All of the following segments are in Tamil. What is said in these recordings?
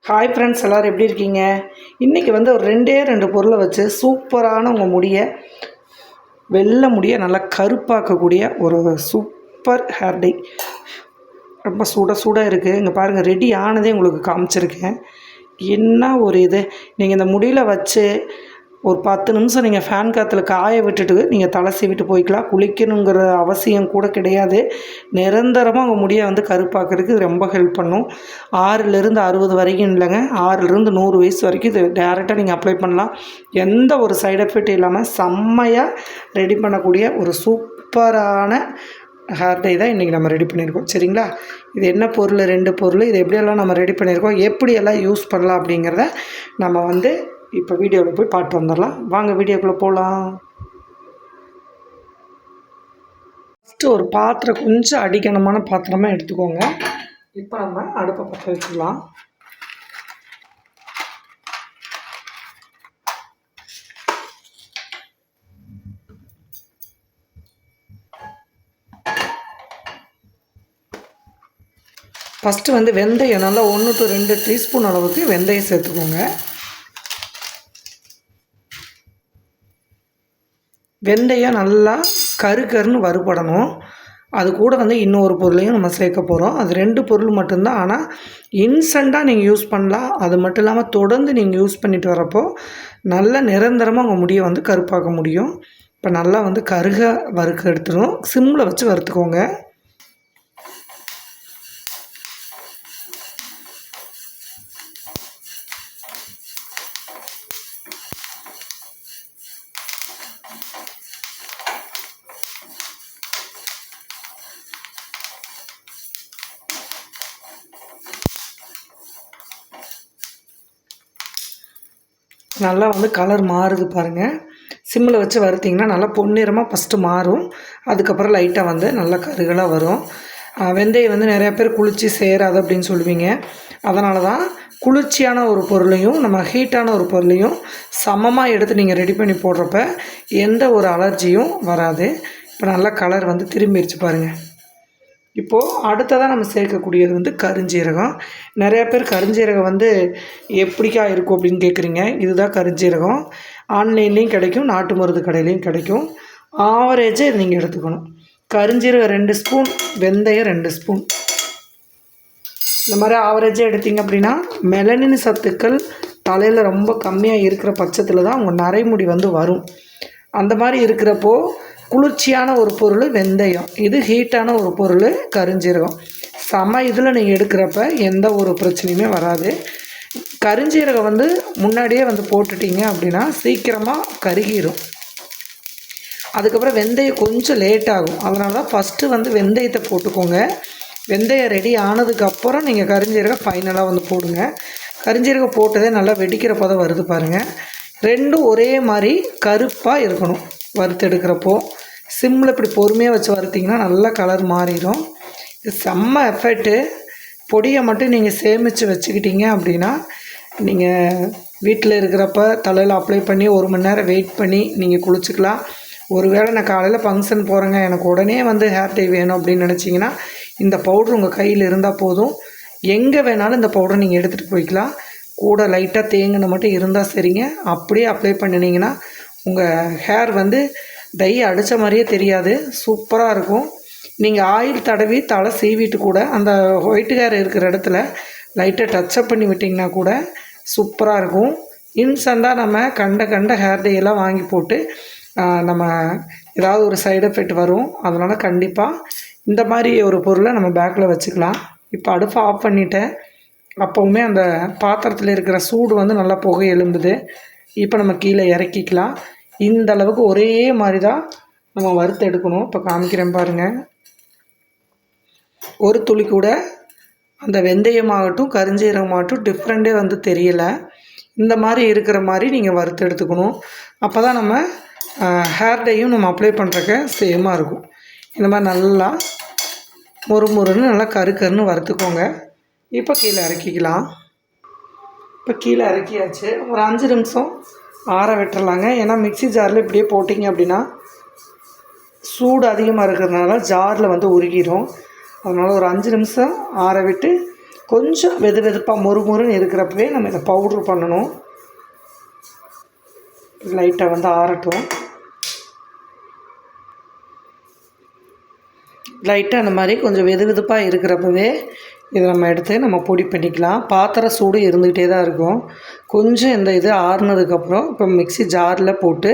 ஹாய் ஃப்ரெண்ட்ஸ், எல்லோரும் எப்படி இருக்கீங்க? இன்றைக்கி வந்து ஒரு ரெண்டு பொருளை வச்சு சூப்பரான உங்கள் முடியை வெள்ளை முடியை நல்லா கருப்பாக்கக்கூடிய ஒரு சூப்பர் ஹேர் டை. ரொம்ப சூடாக இருக்குது. இங்கே பாருங்கள், ரெடி ஆனதே உங்களுக்கு காமிச்சிருக்கேன். என்ன ஒரு இது! நீங்கள் இந்த முடியில் வச்சு ஒரு 10 நிமிஷம் நீங்கள் ஃபேன் காற்றுல காய விட்டுட்டு நீங்கள் தலை சீவிட்டு போய்க்கலாம். குளிக்கணுங்கிற அவசியம் கூட கிடையாது. நிரந்தரமாக உங்கள் முடியை வந்து கருப்பாக்கிறதுக்கு ரொம்ப ஹெல்ப் பண்ணும். 6லேருந்து 60 வரைக்கும் இல்லைங்க, 6லேருந்து 100 வயசு வரைக்கும் இது டேரெக்டாக நீங்கள் அப்ளை பண்ணலாம். எந்த ஒரு சைடு எஃபெக்ட் இல்லாமல் செம்மையாக ரெடி பண்ணக்கூடிய ஒரு சூப்பரான ஹேர் டை தான் இன்றைக்கி நம்ம ரெடி பண்ணியிருக்கோம். சரிங்களா? இது என்ன பொருள், 2 பொருள், இது எப்படியெல்லாம் நம்ம ரெடி பண்ணியிருக்கோம், எப்படியெல்லாம் யூஸ் பண்ணலாம் அப்படிங்கிறத நம்ம வந்து இப்போ வீடியோவில் போய் பார்த்து வந்துடலாம். வாங்க வீடியோக்குள்ளே போகலாம். ஃபஸ்ட்டு ஒரு பாத்திரம், கொஞ்சம் அடிக்கணமான பாத்திரமாக எடுத்துக்கோங்க. இப்போ நம்ம அடுப்பை பற்ற வச்சுக்கலாம். ஃபஸ்ட்டு வந்து வெந்தயம் நல்லா 1 to 2 டீஸ்பூன் அளவுக்கு வெந்தயம் சேர்த்துக்கோங்க. வெந்தயம் நல்லா கருன்னு வறுபடணும். அது கூட வந்து இன்னொரு பொருளையும் நம்ம சேர்க்க போகிறோம். அது 2 பொருள் மட்டும்தான். ஆனால் இன்ஸ்டண்ட்டாக நீங்கள் யூஸ் பண்ணலாம். அது மட்டும் இல்லாமல் தொடர்ந்து நீங்கள் யூஸ் பண்ணிட்டு வரப்போ நல்ல நிரந்தரமாக உங்கள் முடியை வந்து கருப்பாக்க முடியும். இப்போ நல்லா வந்து வறுக்க எடுத்துடும். சிம்மில் வச்சு வறுத்துக்கோங்க. நல்லா வந்து கலர் மாறுது பாருங்கள். சிம்மில் வச்சு வறுத்திங்கன்னா நல்லா பொன்னிறமாக ஃபஸ்ட்டு மாறும். அதுக்கப்புறம் லைட்டாக வந்து நல்லா கருகலாக வரும். வெந்தயம் வந்து நிறையா பேர் குளிர்ச்சி சேராது அப்படின்னு சொல்லுவீங்க. அதனால தான் குளிர்ச்சியான ஒரு பொருளையும் நம்ம ஹீட்டான ஒரு பொருளையும் சமமாக எடுத்து நீங்கள் ரெடி பண்ணி போடுறப்ப எந்த ஒரு அலர்ஜியும் வராது. இப்போ நல்லா கலர் வந்து திரும்பிடுச்சு பாருங்கள். இப்போது அடுத்ததாக நம்ம சேர்க்கக்கூடியது வந்து கருஞ்சீரகம். நிறையா பேர் கருஞ்சீரகம் வந்து எப்படிக்கா இருக்கும் அப்படின்னு கேட்குறீங்க. இதுதான் கருஞ்சீரகம். ஆன்லைன்லேயும் கிடைக்கும், நாட்டு மருந்து கடையிலையும் கிடைக்கும். ஆவரேஜாக நீங்கள் எடுத்துக்கணும். கருஞ்சீரகம் 2 ஸ்பூன், வெந்தயம் 2 ஸ்பூன். இந்த மாதிரி ஆவரேஜாக எடுத்திங்க அப்படின்னா மெலனின் சத்துக்கள் தலையில் ரொம்ப கம்மியாக இருக்கிற பட்சத்தில் தான் உங்கள் நரைமுடி வந்து வரும். அந்த மாதிரி இருக்கிறப்போ குளிர்ச்சியான ஒரு பொருள் வெந்தயம், இது ஹீட்டான ஒரு பொருள் கருஞ்சீரகம். இதில் நீங்கள் எடுக்கிறப்ப எந்த ஒரு பிரச்சனையுமே வராது. கருஞ்சீரகம் வந்து முன்னாடியே வந்து போட்டுட்டிங்க அப்படின்னா சீக்கிரமாக கருகிரும். அதுக்கப்புறம் வெந்தயம் கொஞ்சம் லேட் ஆகும். அதனால தான் ஃபஸ்ட்டு வந்து வெந்தயத்தை போட்டுக்கோங்க. வெந்தயம் ரெடி ஆனதுக்கப்புறம் நீங்கள் கருஞ்சீரகம் ஃபைனலாக வந்து போடுங்க. கருஞ்சீரகம் போட்டதே நல்லா வெடிக்கிற பதம் வருது பாருங்கள். 2 ஒரே மாதிரி கருப்பாக இருக்கணும் வறுத்தெடுக்கிறப்போ. சிம்மில் இப்படி பொறுமையாக வச்சு வறுத்திங்கன்னா நல்லா கலர் மாறிடும். இது செம்ம எஃபெக்ட்டு. பொடியை மட்டும் நீங்கள் சேமித்து வச்சுக்கிட்டீங்க அப்படின்னா நீங்கள் வீட்டில் இருக்கிறப்ப தலையில் அப்ளை பண்ணி 1 மணி நேரம் வெயிட் பண்ணி நீங்கள் குளிச்சுக்கலாம். ஒருவேளை நான் காலையில் ஃபங்க்ஷன் போகிறேங்க, எனக்கு உடனே வந்து ஹேர் டை வேணும் அப்படின்னு நினச்சிங்கன்னா இந்த பவுட்ரு உங்கள் கையில் இருந்தால் போதும். எங்கே வேணாலும் இந்த பவுடரை நீங்கள் எடுத்துகிட்டு போய்க்கலாம். கூட லைட்டாக தேங்கின மட்டும் இருந்தால் சரிங்க. அப்படியே அப்ளை பண்ணினீங்கன்னா உங்கள் ஹேர் வந்து டை அடித்த மாதிரியே தெரியாது, சூப்பராக இருக்கும். நீங்கள் ஆயில் தடவி தலை சீவிட்டு கூட அந்த ஒயிட் ஹேர் இருக்கிற இடத்துல லைட்டாக டச்சப் பண்ணி விட்டிங்கன்னா கூட சூப்பராக இருக்கும். இன்ஸ்டண்ட்டாக நம்ம கண்ட ஹேர் டையெல்லாம் வாங்கி போட்டு நம்ம ஏதாவது ஒரு சைடு எஃபெக்ட் வரும். அதனால் கண்டிப்பாக இந்த மாதிரி ஒரு பொருளை நம்ம பேக்கில் வச்சுக்கலாம். இப்போ அடுப்பை ஆஃப் பண்ணிவிட்டேன். அப்போவுமே அந்த பாத்திரத்தில் இருக்கிற சூடு வந்து நல்லா புகை எழும்புது. இப்போ நம்ம கீழே இறக்கிக்கலாம். இந்த அளவுக்கு ஒரே மாதிரி தான் நம்ம வறுத்து எடுக்கணும். இப்போ காமிக்கிறேன் பாருங்கள். ஒரு துளி கூட அந்த வெந்தயமாகட்டும் கருஞ்சீரகமாகட்டும் டிஃப்ரெண்ட்டே வந்து தெரியலை. இந்த மாதிரி இருக்கிற மாதிரி நீங்கள் வறுத்து எடுத்துக்கணும். அப்போ தான் நம்ம ஹேர் டையும் நம்ம அப்ளை பண்ணுறக்க சேமாக இருக்கும். இந்த மாதிரி நல்லா முறுமுறுன்னு நல்லா கருன்னு வறுத்துக்கோங்க. இப்போ கீழே இறக்கிக்கலாம். இப்போ கீழே இறக்கியாச்சு. ஒரு 5 நிமிஷம் ஆற விட்டுறலாங்க. ஏன்னா மிக்ஸி ஜாரில் இப்படியே போட்டிங்க அப்படின்னா சூடு அதிகமாக இருக்கிறதுனால ஜாரில் வந்து உருகிடும். அதனால் ஒரு 5 நிமிஷம் ஆற விட்டு கொஞ்சம் வெது வெதுப்பாக மொறுமொறுன்னு இருக்கிறப்பவே நம்ம இதை பவுட்ரு பண்ணணும். லைட்டாக வந்து ஆறட்டும். லைட்டாக அந்த மாதிரி கொஞ்சம் வெது வெதுப்பாக இருக்கிறப்பவே இதை நம்ம எடுத்து நம்ம பொடி பண்ணிக்கலாம். பாத்திர சூடு இருந்துக்கிட்டே தான் இருக்கும். கொஞ்சம் இந்த இது ஆறுனதுக்கப்புறம் இப்போ மிக்ஸி ஜாரில் போட்டு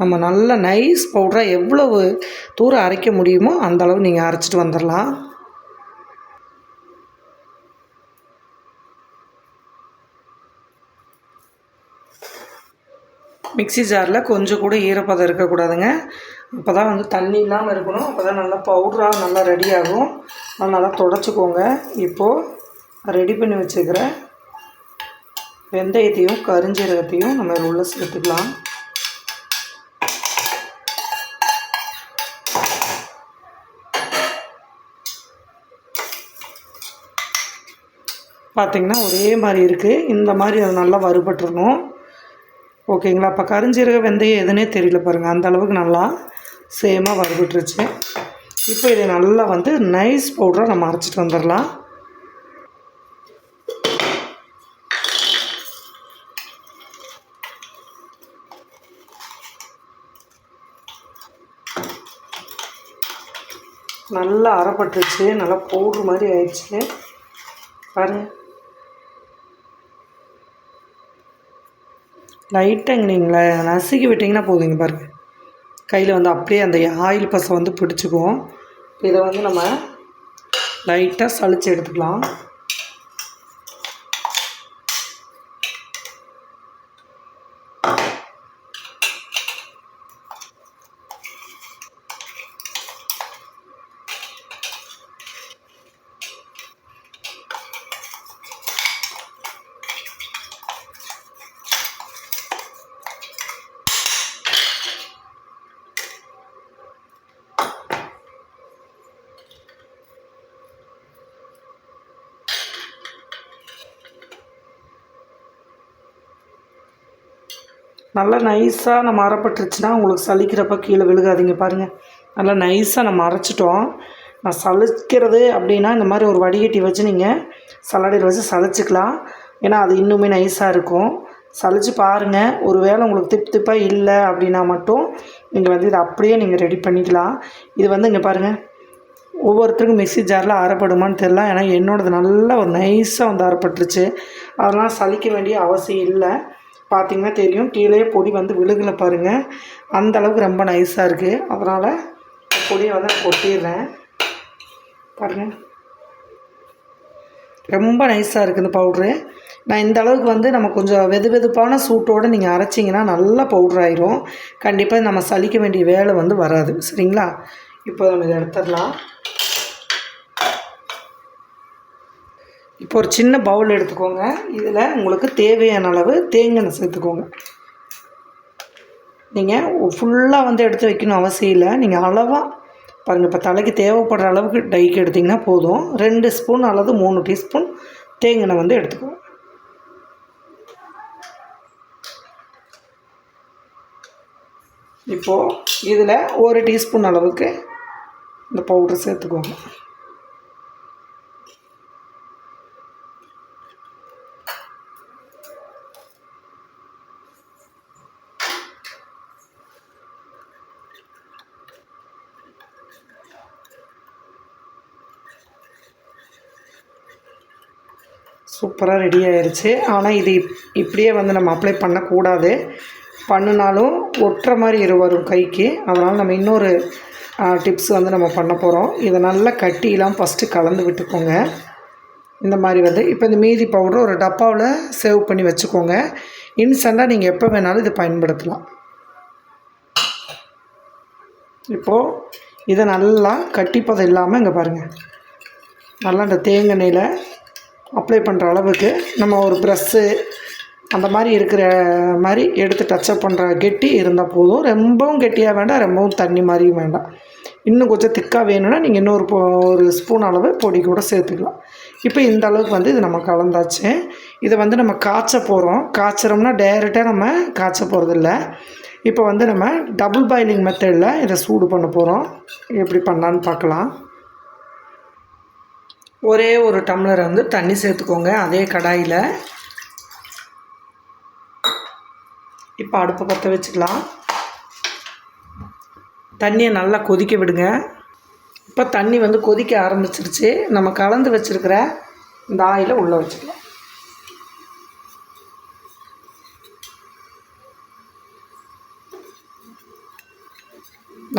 நம்ம நல்ல நைஸ் பவுடராக எவ்வளவு தூரம் அரைக்க முடியுமோ அந்தளவு நீங்கள் அரைச்சிட்டு வந்துடலாம். மிக்ஸி ஜாரில் கொஞ்சம் கூட ஈரப்பதம் இருக்கக்கூடாதுங்க. அப்போ தான் வந்து தண்ணி இல்லாமல் இருக்கணும். அப்போ தான் நல்லா பவுடராக நல்லா ரெடி ஆகும். நல்லா தொடச்சிக்கோங்க. இப்போது ரெடி பண்ணி வச்சுக்கிற வெந்தயத்தையும் கருஞ்சீரகத்தையும் நம்ம உள்ள சேர்த்துக்கலாம். பார்த்திங்கன்னா ஒரே மாதிரி இருக்குது. இந்த மாதிரி அது நல்லா வறுபட்டுறணும். ஓகேங்களா? அப்போ கருஞ்சீரக வெந்தயம் எதுனே தெரியல பாருங்கள். அந்த அளவுக்கு நல்லா சேமாக வறுபட்டுருச்சு. இப்போ இதை நல்லா வந்து நைஸ் பவுடராக நம்ம அரைச்சிட்டு வந்துடலாம். நல்லா அரைப்பட்டுருச்சு. நல்லா பவுட்ரு மாதிரி ஆயிடுச்சு பாருங்கள். லைட்டாக நீங்களே நசுக்கி விட்டிங்கன்னா போதுங்க பாருங்கள். கையில் வந்து அப்படியே அந்த ஆயில் பசை வந்து பிடிச்சிக்கும். இதை வந்து நம்ம லைட்டாக சளிச்சு எடுத்துக்கலாம். நல்லா நைஸாக நம்ம அரைப்பட்டுருச்சுன்னா உங்களுக்கு சலிக்கிறப்ப கீழே விழுகாதீங்க பாருங்கள். நல்லா நைஸாக நம்ம அரைச்சிட்டோம். நான் சலிக்கிறது அப்படின்னா இந்த மாதிரி ஒரு வடிகட்டி வச்சு நீங்கள் சல்லடையில் வச்சு சலிச்சிக்கலாம். ஏன்னா அது இன்னுமே நைஸாக இருக்கும். சலிச்சு பாருங்கள். ஒரு வேளை உங்களுக்கு திப்பாக இல்லை அப்படின்னா மட்டும் நீங்கள் வந்து இதை அப்படியே நீங்கள் ரெடி பண்ணிக்கலாம். இது வந்து இங்கே பாருங்கள், ஒவ்வொருத்தருக்கும் மிக்ஸி ஜாரில் அரைப்படுமான்னு தெரியல. ஏன்னா என்னோடது நல்லா ஒரு நைஸாக வந்து அரைப்பட்டுருச்சு. அதெல்லாம் சலிக்க வேண்டிய அவசியம் இல்லை. பார்த்திங்கன்னா தெரியும், கீழே பொடி வந்து விழுகலை பாருங்கள். அந்தளவுக்கு ரொம்ப நைஸாக இருக்குது. அதனால் பொடியை வந்து நான் கொட்டிடுறேன் பாருங்கள். ரொம்ப நைஸாக இருக்குது இந்த பவுட்ரு. நான் இந்த அளவுக்கு வந்து நம்ம கொஞ்சம் வெது வெதுப்பான சூட்டோடு நீங்கள் அரைச்சிங்கன்னா நல்லா பவுட்ரு ஆயிரும். கண்டிப்பாக நம்ம சலிக்க வேண்டிய வேலை வந்து வராது. சரிங்களா? இப்போ நம்ம இதை எடுத்துடலாம். இப்போ ஒரு சின்ன பவுல் எடுத்துக்கோங்க. இதில் உங்களுக்கு தேவையான அளவு தேங்காய் சேர்த்துக்கோங்க. நீங்கள் ஃபுல்லாக வந்து எடுத்து வைக்கணும் அவசியம் இல்லை. நீங்கள் அளவாக பாருங்கள். இப்போ தலைக்கு தேவைப்படுற அளவுக்கு டைக்கு எடுத்திங்கன்னா போதும். 2 ஸ்பூன் அல்லது 3 டீஸ்பூன் தேங்காய் வந்து எடுத்துக்கோங்க. இப்போது இதில் 1 டீஸ்பூன் அளவுக்கு இந்த பவுட்ரு சேர்த்துக்கோங்க. சூப்பராக ரெடி ஆயிடுச்சு. ஆனால் இது இப்படியே வந்து நம்ம அப்ளை பண்ணக்கூடாது. பண்ணினாலும் ஒட்டுற மாதிரி வரும் கைக்கு. அதனால் நம்ம இன்னொரு டிப்ஸ் வந்து நம்ம பண்ண போகிறோம். இதை நல்லா கட்டிலாம் ஃபஸ்ட்டு கலந்து விட்டுக்கோங்க. இந்த மாதிரி வந்து இப்போ இந்த மீதி பவுடர் ஒரு டப்பாவில் சேவ் பண்ணி வச்சுக்கோங்க. இன்ஸ்டண்ட்டாக நீங்கள் எப்போ வேணாலும் இதை பயன்படுத்தலாம். இப்போது இதை நல்லா கட்டிப்பது இல்லாமல் இங்கே பாருங்கள், நல்லா இந்த தேங்காய் எண்ணெயில் அப்ளை பண்ணுற அளவுக்கு நம்ம ஒரு ப்ரெஷ்ஷு அந்த மாதிரி இருக்கிற மாதிரி எடுத்து டச்சப் பண்ணுற கெட்டி இருந்தால் போதும். ரொம்பவும் கெட்டியாக வேண்டாம், ரொம்பவும் தண்ணி மாதிரியும் வேண்டாம். இன்னும் கொஞ்சம் திக்காக வேணும்னா நீங்கள் இன்னொரு ஒரு ஸ்பூன் அளவு பொடி கூட சேர்த்துக்கலாம். இப்போ இந்த அளவுக்கு வந்து இது நம்ம கலந்தாச்சு. இதை வந்து நம்ம காய்ச்ச போகிறோம். காய்ச்சறோம்னா டைரெக்டாக நம்ம காய்ச்ச போகிறதில்ல. இப்போ வந்து நம்ம டபுள் பாயிலிங் மெத்தடில் இதை சூடு பண்ண போகிறோம். எப்படி பண்ணலான்னு பார்க்கலாம். ஒரே ஒரு டம்ளர் வந்து தண்ணி சேர்த்துக்கோங்க அதே கடாயில். இப்போ அடுப்பை பற்ற வச்சுக்கலாம். தண்ணியை நல்லா கொதிக்க விடுங்க. இப்போ தண்ணி வந்து கொதிக்க ஆரம்பிச்சிருச்சு. நம்ம கலந்து வச்சுருக்கிற இந்த ஆயிலை உள்ளே வச்சுக்கலாம்.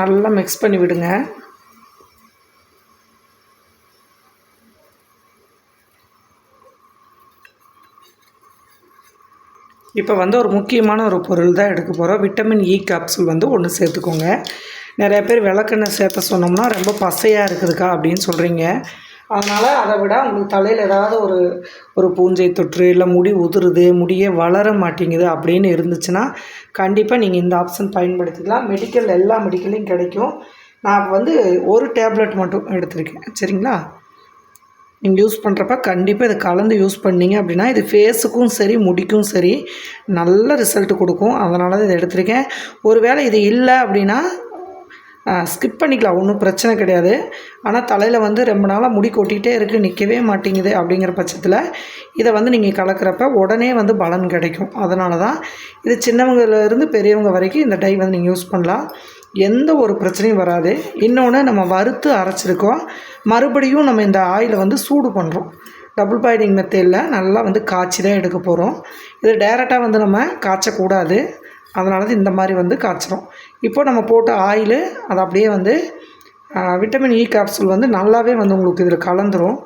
நல்லா மிக்ஸ் பண்ணி விடுங்க. இப்போ வந்து ஒரு முக்கியமான ஒரு பொருள் தான் எடுக்க போகிறோம். விட்டமின் இ கேப்சூல் வந்து ஒன்று சேர்த்துக்கோங்க. நிறைய பேர் விளக்கெண்ணெய் சேர்த்த சொன்னோம்னா ரொம்ப பசையாக இருக்குதுக்கா அப்படின்னு சொல்கிறீங்க. அதனால் அதை விட உங்களுக்கு தலையில் ஏதாவது ஒரு பூஞ்சை தொற்று இல்லை முடி உதிருது, முடியே வளர மாட்டேங்குது அப்படின்னு இருந்துச்சுன்னா கண்டிப்பாக நீங்கள் இந்த ஆப்ஷன் பயன்படுத்திக்கலாம். எல்லா மெடிக்கல்லையும் கிடைக்கும். நான் வந்து ஒரு டேப்லெட் மட்டும் எடுத்திருக்கேன். சரிங்களா? நீங்கள் யூஸ் பண்ணுறப்ப கண்டிப்பாக இதை கலந்து யூஸ் பண்ணிங்க அப்படின்னா இது ஃபேஸுக்கும் சரி முடிக்கும் சரி நல்ல ரிசல்ட் கொடுக்கும். அதனால தான் இதை எடுத்திருக்கேன். ஒரு வேளை இது இல்லை அப்படின்னா ஸ்கிப் பண்ணிக்கலாம், ஒன்றும் பிரச்சனை கிடையாது. ஆனால் தலையில் வந்து ரொம்ப நாளாக முடி கொட்டிகிட்டே இருக்குது, நிற்கவே மாட்டேங்குது அப்படிங்கிற பட்சத்தில் இதை வந்து நீங்கள் கலக்கிறப்ப உடனே வந்து பலன் கிடைக்கும். அதனால தான் இது சின்னவங்கலேருந்து பெரியவங்க வரைக்கும் இந்த டை வந்து நீங்கள் யூஸ் பண்ணலாம். எந்த ஒரு பிரச்சனையும் வராது. இன்னொன்று நம்ம வறுத்து அரைச்சிருக்கோம். மறுபடியும் நம்ம இந்த ஆயிலை வந்து சூடு பண்ணுறோம். டபுள் பாயிலிங் மெத்தடில் நல்லா வந்து காய்ச்சி தான் எடுக்க போகிறோம். இது டைரெக்டாக வந்து நம்ம காய்ச்சக்கூடாது. அதனால தான் இந்த மாதிரி வந்து காய்ச்சிரும். இப்போ நம்ம போட்ட ஆயிலு அது அப்படியே வந்து விட்டமின் இ கேப்சூல் வந்து நல்லாவே வந்து உங்களுக்கு இதில் கலந்துரும்.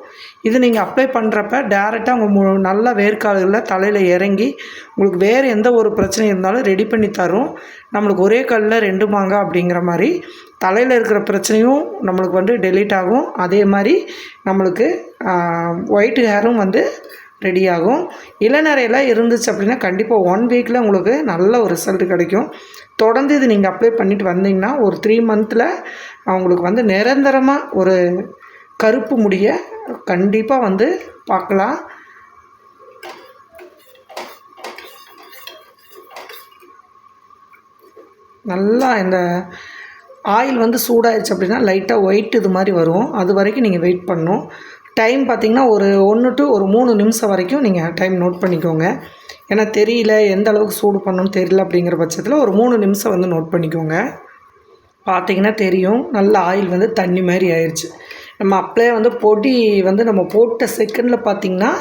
இது நீங்கள் அப்ளை பண்ணுறப்ப டேரெக்டாக உங்கள் நல்ல வேர்க்கால்களில் தலையில் இறங்கி உங்களுக்கு வேறு எந்த ஒரு பிரச்சனை இருந்தாலும் ரெடி பண்ணி தரும். நம்மளுக்கு ஒரே கல்லில் 2 மாங்காய் அப்படிங்கிற மாதிரி தலையில் இருக்கிற பிரச்சனையும் நம்மளுக்கு வந்து டெலீட் ஆகும். அதே மாதிரி நம்மளுக்கு ஒயிட் ஹேரும் வந்து ரெடி ஆகும். இளநரையெல்லாம் இருந்துச்சு அப்படின்னா கண்டிப்பாக 1 வீக்கில் உங்களுக்கு நல்ல ஒரு ரிசல்ட் கிடைக்கும். தொடர்ந்து இது நீங்கள் அப்ளை பண்ணிட்டு வந்தீங்கன்னா ஒரு 3 மந்தில் அவங்களுக்கு வந்து நிரந்தரமாக ஒரு கருப்பு முடிய கண்டிப்பாக வந்து பார்க்கலாம். நல்லா இந்த ஆயில் வந்து சூடாகிடுச்சு அப்படின்னா லைட்டாக ஒயிட் இது மாதிரி வரும். அது வரைக்கும் நீங்கள் வெயிட் பண்ணணும். டைம் பார்த்திங்கன்னா ஒரு 1 to 3 நிமிஷம் வரைக்கும் நீங்கள் டைம் நோட் பண்ணிக்கோங்க. ஏன்னா தெரியல எந்த அளவுக்கு சூடு பண்ணணும்னு தெரியல அப்படிங்கிற பட்சத்தில் ஒரு 3 நிமிஷம் வந்து நோட் பண்ணிக்கோங்க. பார்த்திங்கன்னா தெரியும் நல்ல ஆயில் வந்து தண்ணி மாதிரி ஆயிடுச்சு. நம்ம அப்படியே வந்து பொடி வந்து நம்ம போட்ட செகண்டில் பார்த்திங்கன்னா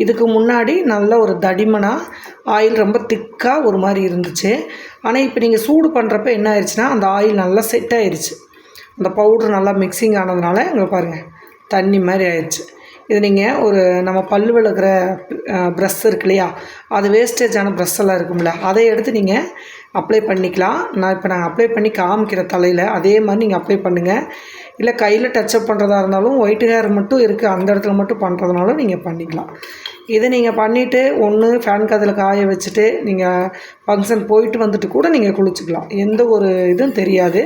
இதுக்கு முன்னாடி நல்ல ஒரு தடிமனாக ஆயில் ரொம்ப திக்காக ஒரு மாதிரி இருந்துச்சு. ஆனால் இப்போ நீங்கள் சூடு பண்ணுறப்ப என்ன ஆயிடுச்சுன்னா அந்த ஆயில் நல்லா செட் ஆயிடுச்சு. அந்த பவுட்ரு நல்லா மிக்சிங் ஆனதுனால இங்கே பாருங்கள் தண்ணி மாதிரி ஆயிடுச்சு. இது நீங்கள் நம்ம பல் விளக்குற ப்ரஷ் இருக்கு இல்லையா, அது வேஸ்டேஜான ப்ரஷ்ஷெல்லாம் இருக்கும்ல, அதை எடுத்து நீங்கள் அப்ளை பண்ணிக்கலாம். நான் அப்ளை பண்ணி காமிக்கிற தலையில் அதே மாதிரி நீங்கள் அப்ளை பண்ணுங்கள். இல்லை கையில் டச்சப் பண்ணுறதா இருந்தாலும் ஒயிட் ஹேர் மட்டும் இருக்குது அந்த இடத்துல மட்டும் பண்ணுறதுனாலும் நீங்கள் பண்ணிக்கலாம். இதை நீங்கள் பண்ணிவிட்டு ஒன்று ஃபேன் காற்றுல காய வச்சுட்டு நீங்கள் ஃபங்க்ஷன் போயிட்டு வந்துட்டு கூட நீங்கள் குளிச்சுக்கலாம். எந்த ஒரு இதுவும் தெரியாது.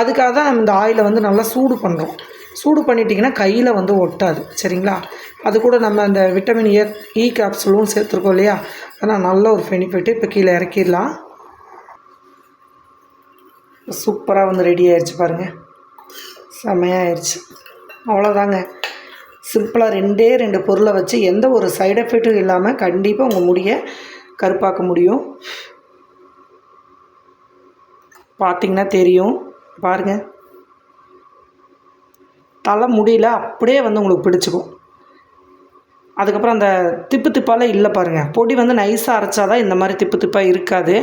அதுக்காக தான் நம்ம இந்த ஆயிலை வந்து நல்லா சூடு பண்ணுறோம். சூடு பண்ணிட்டிங்கன்னா கையில் வந்து ஒட்டாது. சரிங்களா? அது கூட நம்ம அந்த விட்டமின் இ கேப்சூலும் சேர்த்துருக்கோம் இல்லையா, அதனால் நல்ல ஒரு பெனிஃபிட்டு. இப்போ கீழே இறக்கிடலாம். சூப்பராக வந்து ரெடி ஆயிடுச்சு பாருங்கள், செம்மையாகிடுச்சு. அவ்வளோதாங்க, சிம்பிளாக 2 பொருளை வச்சு எந்த ஒரு சைடு எஃபெக்ட்டும் இல்லாமல் கண்டிப்பாக உங்கள் முடியை கருப்பாக்க முடியும். பார்த்திங்கன்னா தெரியும் பாருங்கள், தலை முடியல அப்படியே வந்து உங்களுக்கு பிடிச்சிக்கும். அதுக்கப்புறம் அந்த திப்பு திப்பால் இல்லை பாருங்கள். பொடி வந்து நைஸாக அரைச்சா தான் இந்த மாதிரி திப்பு திப்பாக இருக்காது.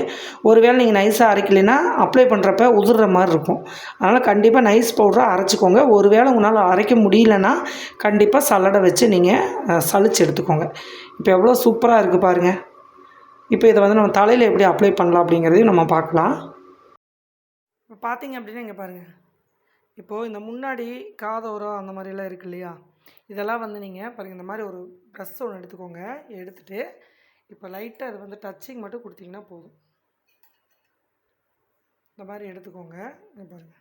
ஒருவேளை நீங்கள் நைஸாக அரைக்கலைன்னா அப்ளை பண்ணுறப்ப உதிர்ற மாதிரி இருக்கும். அதனால் கண்டிப்பாக நைஸ் பவுடரை அரைச்சிக்கோங்க. ஒருவேளை உங்களால் அரைக்க முடியலன்னா கண்டிப்பாக சல்லடை வச்சு நீங்கள் சலிச்சு எடுத்துக்கோங்க. இப்போ எவ்வளோ சூப்பராக இருக்குது பாருங்கள். இப்போ இதை வந்து நம்ம தலையில் எப்படி அப்ளை பண்ணலாம் அப்படிங்கிறதையும் நம்ம பார்க்கலாம். இப்போ பார்த்தீங்க அப்படின்னா இங்கே பாருங்கள், இப்போது இந்த முன்னாடி காதோரம் அந்த மாதிரிலாம் இருக்கு இல்லையா, இதெல்லாம் வந்து நீங்கள் பாருங்கள் இந்த மாதிரி ஒரு ப்ரஷ் ஒன்று எடுத்துக்கோங்க. எடுத்துகிட்டு இப்போ லைட்டாக அது வந்து டச்சிங் மட்டும் கொடுத்தீங்கன்னா போதும். இந்த மாதிரி எடுத்துக்கோங்க. இங்கே பாருங்கள்,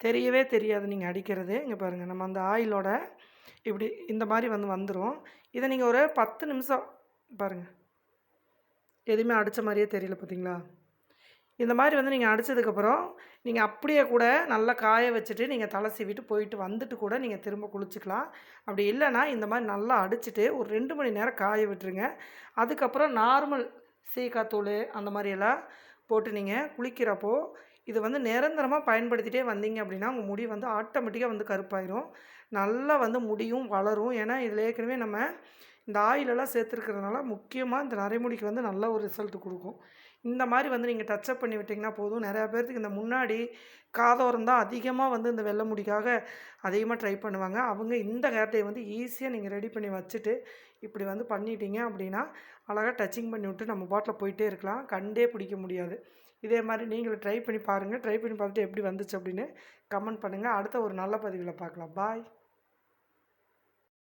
தெரியவே தெரியாது நீங்கள் அடிக்கிறது. இங்கே பாருங்கள் நம்ம அந்த ஆயிலோட இப்படி இந்த மாதிரி வந்துடும். இதை நீங்கள் ஒரு 10 நிமிஷம் பாருங்கள், எதுவுமே அடித்த மாதிரியே தெரியல பார்த்தீங்களா? இந்த மாதிரி நீங்கள் அடித்ததுக்கப்புறம் நீங்கள் அப்படியே கூட நல்லா காய வச்சுட்டு நீங்கள் தலை சீவிட்டு போயிட்டு வந்துட்டு கூட நீங்கள் திரும்ப குளிச்சுக்கலாம். அப்படி இல்லைன்னா இந்த மாதிரி நல்லா அடிச்சுட்டு ஒரு 2 மணி நேரம் காய விட்டுருங்க. அதுக்கப்புறம் நார்மல் சீக்காத்தூள் அந்த மாதிரியெல்லாம் போட்டு நீங்கள் குளிக்கிறப்போ இது நிரந்தரமாக பயன்படுத்திகிட்டே வந்தீங்க அப்படின்னா உங்கள் முடி ஆட்டோமேட்டிக்காக கருப்பாயிரும். நல்லா முடியும் வளரும். ஏன்னா இதில் ஏற்கனவே நம்ம இந்த ஆயிலெல்லாம் சேர்த்துருக்கிறதுனால முக்கியமாக இந்த நரைமுடிக்கு நல்ல ஒரு ரிசல்ட் கொடுக்கும். இந்த மாதிரி நீங்கள் டச்சப் பண்ணி விட்டிங்கன்னா போதும். நிறையா பேர்த்துக்கு இந்த முன்னாடி காதோரம் தான் அதிகமாக இந்த வெள்ளை முடிக்காக அதிகமாக ட்ரை பண்ணுவாங்க. அவங்க இந்த ஹேர் டை ஈஸியாக நீங்கள் ரெடி பண்ணி வச்சுட்டு இப்படி பண்ணிட்டீங்க அப்படின்னா அழகாக டச்சிங் பண்ணி விட்டு நம்ம பாட்டில் போயிட்டே இருக்கலாம். கண்டே பிடிக்க முடியாது. இதே மாதிரி நீங்களும் ட்ரை பண்ணி பாருங்கள். ட்ரை பண்ணி பார்த்துட்டு எப்படி வந்துச்சு அப்படின்னு கமெண்ட் பண்ணுங்கள். அடுத்த ஒரு நல்ல பதிவில் பார்க்கலாம். பாய்.